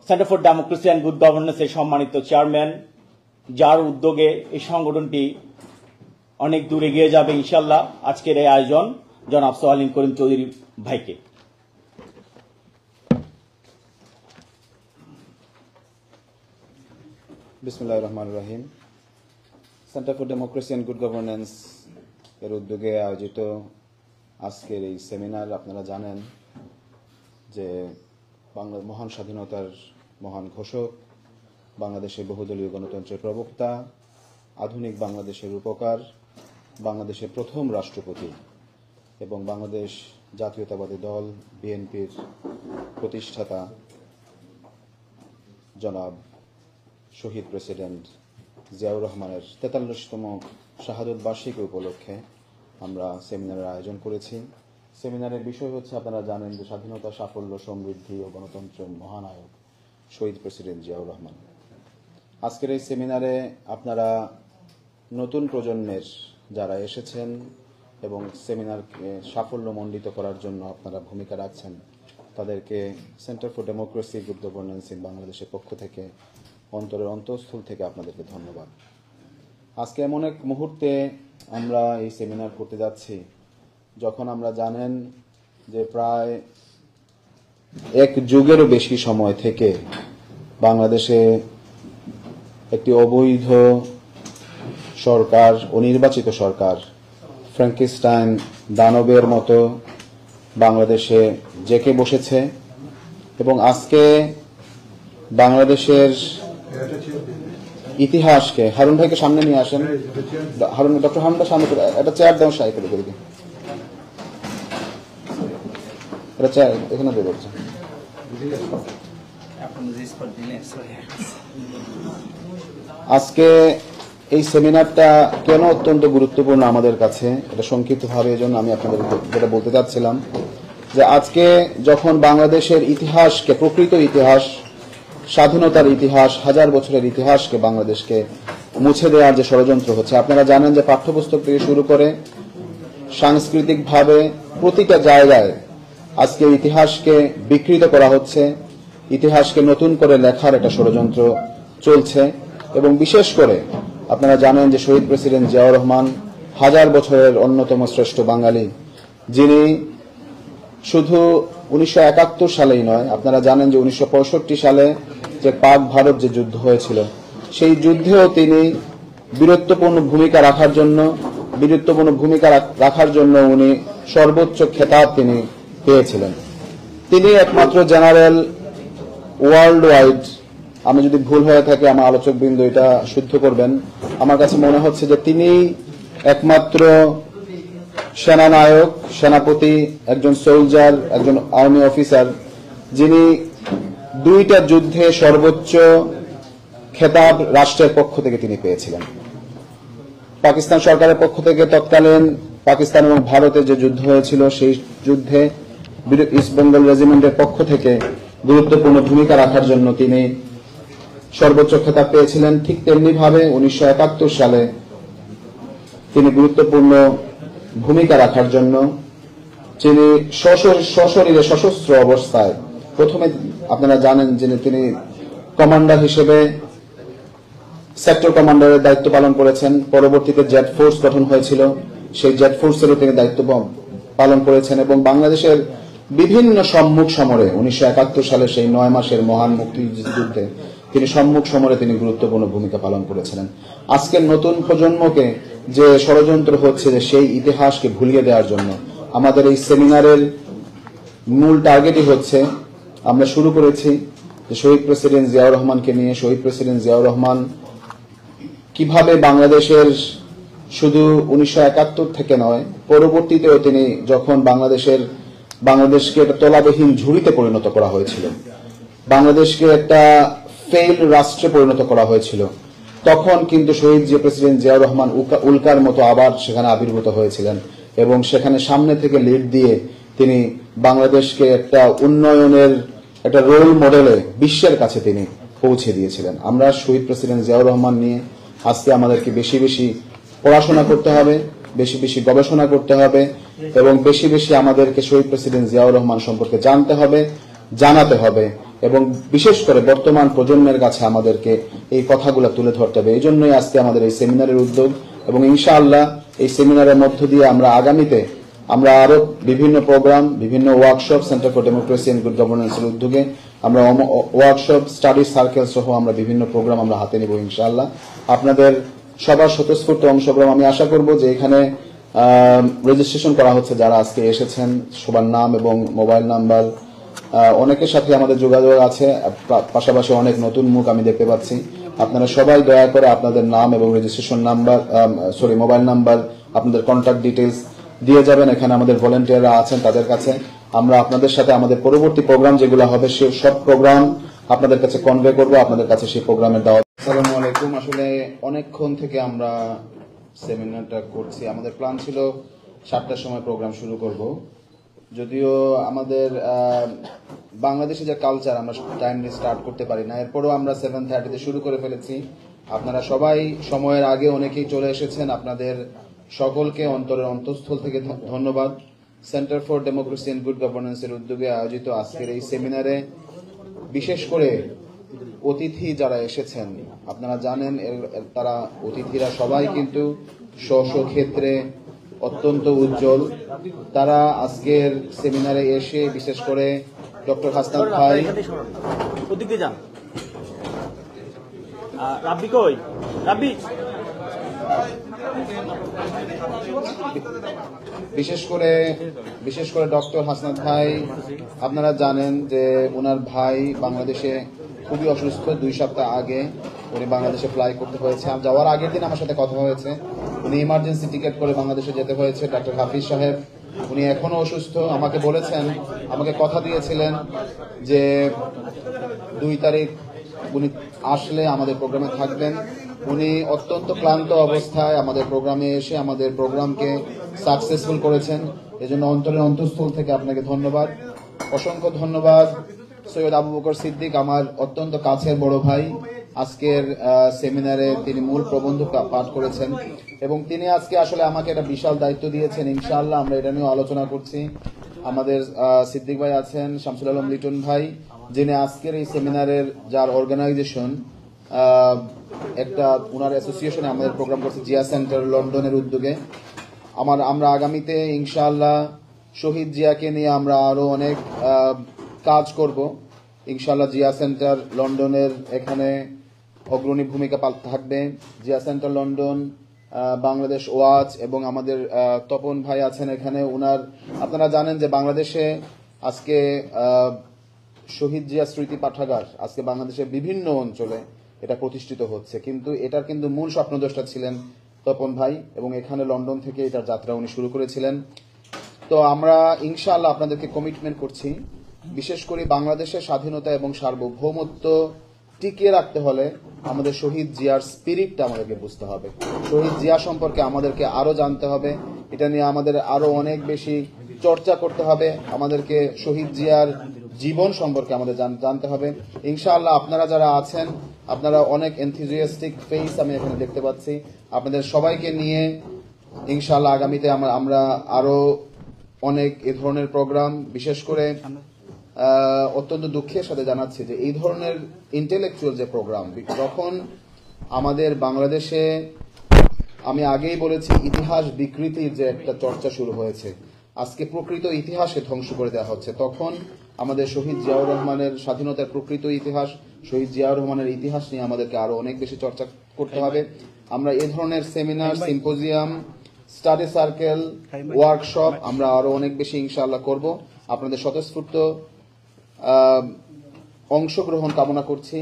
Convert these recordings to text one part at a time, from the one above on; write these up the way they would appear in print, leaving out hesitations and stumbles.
Centre for democracy and good গভর্নেন্সের সম্মানিত chairman, যার উদ্যোগে এই সংগঠনটি অনেক দূর এগিয়ে যাবে ইনশাল্লাহ, আজকের এই আয়োজন জনাব সোহাইল করিম চৌধুরী ভাইকে। বিসমিল্লাহির রহমানির রহিম। Centre for democracy and good governance এর উদ্যোগে আয়োজিত আজকের এই সেমিনার, আপনারা জানেন যে বাংলার মহান স্বাধীনতার মহান ঘোষক, বাংলাদেশের বহুদলীয় গণতন্ত্রের প্রবক্তা, আধুনিক বাংলাদেশের রূপকার, বাংলাদেশের প্রথম রাষ্ট্রপতি এবং বাংলাদেশ জাতীয়তাবাদী দল বিএনপির প্রতিষ্ঠাতা জনাব শহীদ প্রেসিডেন্ট জিয়াউর রহমানের ৪৩তম শাহাদত বার্ষিকী উপলক্ষে আমরা সেমিনারের আয়োজন করেছি। সেমিনারের বিষয় হচ্ছে, আপনারা জানেন যে স্বাধীনতা, সাফল্য, সমৃদ্ধি ও গণতন্ত্রের মহানায়ক শহীদ প্রেসিডেন্ট জিয়াউর রহমান। আজকের এই সেমিনারে আপনারা নতুন প্রজন্মের যারা এসেছেন এবং সেমিনারকে সাফল্যমণ্ডিত করার জন্য আপনারা ভূমিকা রাখছেন, তাদেরকে centre for democracy good governance in বাংলাদেশের পক্ষ থেকে অন্তরের অন্তঃস্থল থেকে আপনাদেরকে ধন্যবাদ। আজকে এমন এক মুহূর্তে আমরা এই সেমিনার করতে যাচ্ছি যখন আমরা জানেন যে প্রায় এক যুগেরও বেশি সময় থেকে বাংলাদেশে একটি অবৈধ সরকার, অনির্বাচিত সরকার ফ্র্যাঙ্কেনস্টাইন দানবের মতো বাংলাদেশে জেঁকে বসেছে এবং আজকে বাংলাদেশের ইতিহাসকে, হারুন ভাইকে সামনে নিয়ে আসেন, ডক্টর হারুন ভাই সামনে একটা চেয়ার দেওয়ার সাহায্য করে দিকে, এটা চেয়ার এখানে দেবো। আজকে এই সেমিনারটা কেন অত্যন্ত গুরুত্বপূর্ণ আমাদের কাছে, এটা সংক্ষিপ্তভাবে এজন্য আমি আপনাদের যেটা বলতে চাচ্ছিলাম যে আজকে যখন বাংলাদেশের ইতিহাসকে, প্রকৃত ইতিহাস, স্বাধীনতার ইতিহাস, হাজার বছরের ইতিহাসকে বাংলাদেশকে মুছে দেওয়ার যে ষড়যন্ত্র হচ্ছে, আপনারা জানেন যে পাঠ্যপুস্তক থেকে শুরু করে সাংস্কৃতিকভাবে প্রতিটা জায়গায় আজকে ইতিহাসকে বিকৃত করা হচ্ছে, ইতিহাসকে নতুন করে লেখার একটা ষড়যন্ত্র চলছে। এবং বিশেষ করে আপনারা জানেন যে শহীদ প্রেসিডেন্ট জিয়াউর রহমান হাজার বছরের অন্যতম শ্রেষ্ঠ বাঙালি, যিনি শুধু 1971 সালেই নয়, আপনারা জানেন যে 1965 সালে যে পাক ভারত যে যুদ্ধ হয়েছিল, সেই যুদ্ধেও তিনি বীরত্বপূর্ণ ভূমিকা রাখার জন্য উনি সর্বোচ্চ খেতাব তিনি পেয়েছিলেন। তিনি একমাত্র জেনারেল ওয়ার্ল্ড ওয়াইড, আমি যদি ভুল হয়ে থাকে আমার আলোচকবৃন্দ এটা শুদ্ধ করবেন, আমার কাছে মনে হচ্ছে যে তিনি একমাত্র সেনানায়ক, সেনাপতি, একজন সোলজার, একজন আর্মি অফিসার, যিনি দুইটা যুদ্ধে সর্বোচ্চ খেতাব রাষ্ট্রের পক্ষ থেকে তিনি পেয়েছিলেন। পাকিস্তান সরকারের পক্ষ থেকে তৎকালীন পাকিস্তান এবং ভারতের যে যুদ্ধ হয়েছিল, সেই যুদ্ধে ইস্ট বেঙ্গল রেজিমেন্টের পক্ষ থেকে গুরুত্বপূর্ণ ভূমিকা রাখার জন্য তিনি সর্বোচ্চ খেতাব পেয়েছিলেন। ঠিক তেমনি ভাবে 1971 সালে তিনি গুরুত্বপূর্ণ ভূমিকা রাখার জন্য তিনি সশরীরে সশস্ত্র অবস্থায়, প্রথমে আপনারা জানেন যে তিনি কমান্ডার হিসেবে সেক্টর কমান্ডারের দায়িত্ব পালন করেছেন। পরবর্তীতে জেট ফোর্স গঠন হয়েছিল, সেই জেট ফোর্সেরও তিনি দায়িত্ব পালন করেছেন এবং বাংলাদেশের বিভিন্ন সম্মুখ সমরে 1971 সালে সেই 9 মাসের মহান মুক্তিযুদ্ধে তিনি সম্মুখ সমরে তিনি গুরুত্বপূর্ণ ভূমিকা পালন করেছিলেন। আজকের নতুন প্রজন্মকে যে ষড়যন্ত্র হচ্ছে যে সেই ইতিহাসকে ভুলিয়ে দেওয়ার জন্য, আমাদের এই সেমিনারের মূল টার্গেটই হচ্ছে, আমরা শুরু করেছি যে শহীদ প্রেসিডেন্ট জিয়াউর রহমানকে নিয়ে। শহীদ প্রেসিডেন্ট জিয়াউর রহমান কিভাবে বাংলাদেশের শুধু 1971 থেকে নয়, পরবর্তীতেও তিনি যখন বাংলাদেশকে একটা তলাবিহীন ঝুড়িতে পরিণত করা হয়েছিল, বাংলাদেশকে একটা ফেইল রাষ্ট্রে পরিণত করা হয়েছিল, তখন কিন্তু শহীদ প্রেসিডেন্ট জিয়াউর রহমান উল্কার মতো আবার সেখানে আবির্ভূত হয়েছিলেন এবং সেখানে সামনে থেকে লিড দিয়ে তিনি বাংলাদেশকে একটা উন্নয়নের একটা রোল মডেলে বিশ্বের কাছে তিনি পৌঁছে দিয়েছিলেন। আমরা শহীদ প্রেসিডেন্ট জিয়াউর রহমান নিয়ে আজকে আমাদেরকে বেশি বেশি পড়াশোনা করতে হবে, বেশি বেশি গবেষণা করতে হবে এবং বেশি বেশি আমাদেরকে শহীদ প্রেসিডেন্ট জিয়াউর রহমান সম্পর্কে জানতে হবে, জানাতে হবে এবং বিশেষ করে বর্তমান প্রজন্মের কাছে আমাদেরকে এই কথাগুলো তুলে ধরতে হবে। এই জন্যই আজকে আমাদের এই সেমিনারের উদ্যোগ, এবং ইনশাআল্লাহ এই সেমিনারের মধ্য দিয়ে আমরা আগামীতে আমরা আরো বিভিন্ন প্রোগ্রাম, বিভিন্ন workshop, centre for democracy and good গভর্নেন্সের উদ্যোগে আমরা ওয়ার্কশপ, স্টাডি সার্কেল সহ আমরা বিভিন্ন প্রোগ্রাম আমরা হাতে নেব ইনশাআল্লাহ। আপনাদের সবার স্বতঃস্ফূর্ত অংশগ্রহণ, আমি আশা করব যে এখানে রেজিস্ট্রেশন করা হচ্ছে যারা আজকে এসেছেন, সবার নাম এবং মোবাইল নাম্বার, অনেকের সাথে আমাদের যোগাযোগ আছে, পাশাপাশি অনেক নতুন মুখ আমি দেখতে পাচ্ছি। আপনারা সবাই দয়া করে আপনাদের নাম এবং রেজিস্ট্রেশন নাম্বার, মোবাইল নাম্বার, আপনাদের কন্ট্যাক্ট ডিটেলস দিয়ে যাবেন। এখানে আমাদের ভলেন্টিয়াররা আছেন, তাদের কাছে আমরা আপনাদের সাথে আমাদের পরবর্তী প্রোগ্রাম যেগুলো হবে সে সব প্রোগ্রাম আপনাদের কাছে কনভে করব, আপনাদের কাছে সেই প্রোগ্রামের দাওয়াত। আসসালামু আলাইকুম। আসলে অনেকক্ষণ থেকে আমরা সেমিনারটা করছি। আমাদের প্ল্যান ছিল 7টার সময় প্রোগ্রাম শুরু করব, যদিও আমাদের বাংলাদেশে যে কালচার আমরা টাইমলি স্টার্ট করতে পারি না, এরপরও আমরা 7:30-তে শুরু করে ফেলেছি। আপনারা সবাই সময়ের আগে অনেকেই চলে এসেছেন, আপনাদের সকলকে অন্তরের অন্তঃস্থল থেকে ধন্যবাদ। Centre for democracy and good গভর্নেন্সের উদ্যোগে আয়োজিত আজকের এই সেমিনারে বিশেষ করে অতিথি যারা এসেছেন, আপনারা জানেন তারা অতিথিরা সবাই কিন্তু স্ব ক্ষেত্রে অত্যন্ত উজ্জ্বল। তারা আজকের সেমিনারে এসে বিশেষ করে ডক্টর হাসনাত ভাই, রাব্বি কই রাব্বি, বিশেষ করে ডক্টর হাসনাত ভাই, আপনারা জানেন যে ওনার ভাই বাংলাদেশে খুবই অসুস্থ। 2 সপ্তাহ আগে উনি বাংলাদেশে ফ্লাই করতে হয়েছে। যাওয়ার আগের দিন আমার সাথে কথা হয়েছে, উনি ইমার্জেন্সি টিকিট করে বাংলাদেশে যেতে হয়েছে। ডক্টর হাফিজ সাহেব উনি এখনো অসুস্থ, আমাকে বলেছেন, আমাকে কথা দিয়েছিলেন যে 2 তারিখ উনি আসলে আমাদের প্রোগ্রামে থাকবেন। উনি অত্যন্ত ক্লান্ত অবস্থায় আমাদের প্রোগ্রামে এসে আমাদের প্রোগ্রামকে সাকসেসফুল করেছেন। এজন্য অন্তরের অন্তঃস্থল থেকে আপনাকে ধন্যবাদ, অসংখ্য ধন্যবাদ। সৈয়দ আবু বকর সিদ্দিক আমার অত্যন্ত কাছের বড় ভাই, আজকের সেমিনারে তিনি মূল প্রবন্ধ পাঠ করেছেন এবং তিনি আজকে আসলে আমাকে একটা বিশাল দায়িত্ব দিয়েছেন। ইনশাআল্লাহ আমরা এটা নিয়ে আলোচনা করছি। আমাদের সিদ্দিক ভাই আছেন, শামসুল আলম লিটন ভাই, যিনি আজকের এই সেমিনারের যার অর্গানাইজেশন, একটা ওনার অ্যাসোসিয়েশনে আমাদের প্রোগ্রাম করছে জিয়া সেন্টার লন্ডনের উদ্যোগে। আমরা আগামীতে ইনশাআল্লাহ শহীদ জিয়াকে নিয়ে আমরা আরো অনেক কাজ করব ইনশাআল্লাহ। জিয়া সেন্টার লন্ডনের এখানে অগ্রণী ভূমিকা থাকবে। Zia centre London, Bangladesh watch এবং আমাদের তপন ভাই আছেন এখানে। আপনারা জানেন যে বাংলাদেশে আজকে শহীদ জিয়া স্মৃতি পাঠাগার আজকে বাংলাদেশের বিভিন্ন অঞ্চলে এটা প্রতিষ্ঠিত হচ্ছে, কিন্তু এটার কিন্তু মূল স্বপ্নদ্রষ্টা ছিলেন তপন ভাই এবং এখানে লন্ডন থেকে এটার যাত্রা উনি শুরু করেছিলেন। তো আমরা ইনশাআল্লাহ আপনাদেরকে কমিটমেন্ট করছি, বিশেষ করে বাংলাদেশের স্বাধীনতা এবং সার্বভৌমত্ব টিকিয়ে রাখতে হলে আমাদের শহীদ জিয়ার স্পিরিটটা আমাদেরকে বুঝতে হবে। শহীদ জিয়া সম্পর্কে আমাদেরকে আরো জানতে হবে, এটা নিয়ে আমাদের আরো অনেক বেশি চর্চা করতে হবে। আমাদেরকে শহীদ জিয়ার জীবন সম্পর্কে আমাদের জানতে হবে। ইনশাআল্লাহ আপনারা যারা আছেন, আপনারা অনেক এনথুজিয়াস্টিক ফেস আমি এখানে দেখতে পাচ্ছি। আপনাদের সবাইকে নিয়ে ইনশাআল্লাহ আগামীতে আমরা আরো অনেক এ ধরনের প্রোগ্রাম, বিশেষ করে অত্যন্ত দুঃখের সাথে জানাচ্ছি যে এই ধরনের ইন্টেলেকচুয়াল যে প্রোগ্রাম, যখন আমাদের বাংলাদেশে, আমি আগেই বলেছি, ইতিহাস বিকৃতির যে একটা চর্চা শুরু হয়েছে, আজকে প্রকৃত ইতিহাসকে ধ্বংস করে দেওয়া হচ্ছে, তখন আমাদের শহীদ জিয়াউর রহমানের স্বাধীনতার প্রকৃত ইতিহাস, শহীদ জিয়াউর রহমানের ইতিহাস নিয়ে আমাদেরকে আরো অনেক বেশি চর্চা করতে হবে। আমরা এই ধরনের seminar, symposium, study circle, workshop আমরা আরো অনেক বেশি ইনশাআল্লাহ করব। আপনাদের স্বতঃস্ফূর্ত অংশগ্রহণ কামনা করছি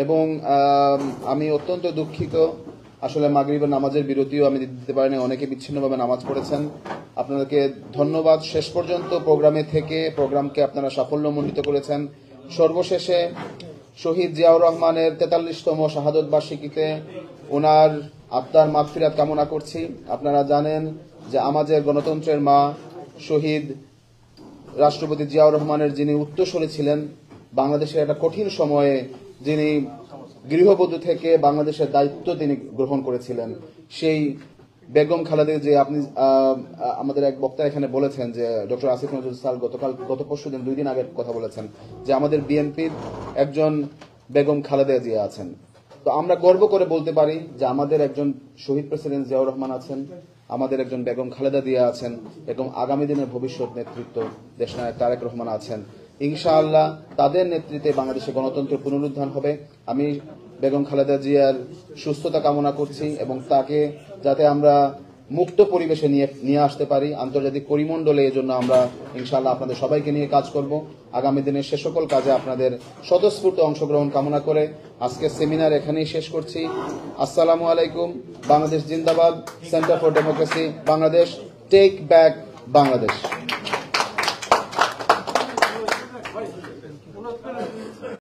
এবং আমি অত্যন্ত দুঃখিত, আসলে মাগরিবের নামাজের বিরতিও আমি দিতে পারিনি, অনেকে বিচ্ছিন্নভাবে নামাজ পড়েছেন। আপনাদেরকে ধন্যবাদ শেষ পর্যন্ত প্রোগ্রামে থেকে প্রোগ্রামকে আপনারা সাফল্যমণ্ডিত করেছেন। সর্বশেষে শহীদ জিয়াউর রহমানের 43তম শাহাদত বার্ষিকীতে ওনার আত্মার মাগফিরাত কামনা করছি। আপনারা জানেন যে আমাদের গণতন্ত্রের মা শহীদ রাষ্ট্রপতি জিয়াউর রহমানের যিনি উত্তরসূরি ছিলেন, বাংলাদেশের একটা কঠিন সময়ে যিনি গৃহবধূ থেকে বাংলাদেশের দায়িত্ব তিনি গ্রহণ করেছিলেন, সেই বেগম খালেদা যে আপনি আমাদের এক বক্তা এখানে বলেছেন যে ডক্টর আসিফ নজরুল সাল গত পরশুদিন 2 দিন আগের কথা বলেছেন যে আমাদের বিএনপির একজন বেগম খালেদা জিয়া আছেন। তো আমরা গর্ব করে বলতে পারি যে আমাদের একজন শহীদ প্রেসিডেন্ট জিয়াউর রহমান আছেন, আমাদের একজন বেগম খালেদা জিয়া আছেন এবং আগামী দিনের ভবিষ্যৎ নেতৃত্ব দেশনায়ক তারেক রহমান আছেন। ইনশাআল্লাহ তাদের নেতৃত্বে বাংলাদেশে গণতন্ত্র পুনরুদ্ধার হবে। আমি বেগম খালেদা জিয়ার সুস্থতা কামনা করছি এবং তাকে যাতে আমরা মুক্ত পরিবেশে নিয়ে আসতে পারি আন্তর্জাতিক পরিমণ্ডলে। এজন্য আমরা ইনশাআল্লাহ আপনাদের সবাইকে নিয়ে কাজ করব। আগামী দিনের সে সকল কাজে আপনাদের স্বতঃস্ফূর্ত অংশগ্রহণ কামনা করে আজকের সেমিনার এখানেই শেষ করছি। আসসালামু আলাইকুম। বাংলাদেশ জিন্দাবাদ। Centre for democracy Bangladesh, take back Bangladesh.